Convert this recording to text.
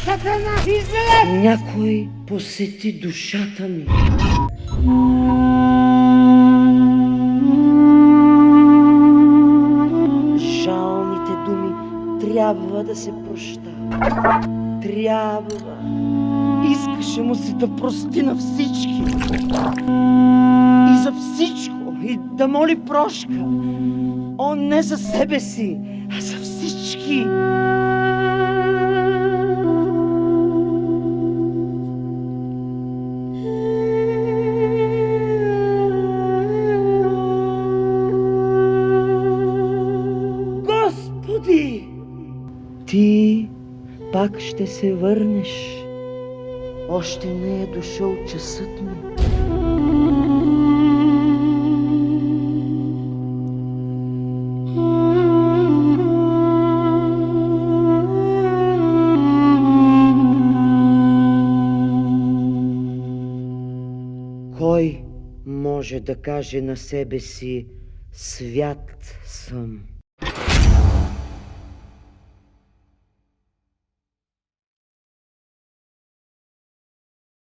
Сатана, излез! Някой посети душата ми. Жалните думи трябва да се прощават. Трябва. Искаше му се да прости на всички. И за всичко. И да моли прошка. О, не за себе си, а за всички. Господи! Ти пак ще се върнеш. Още не е дошъл часът ми. Кой може да каже на себе си: свят съм?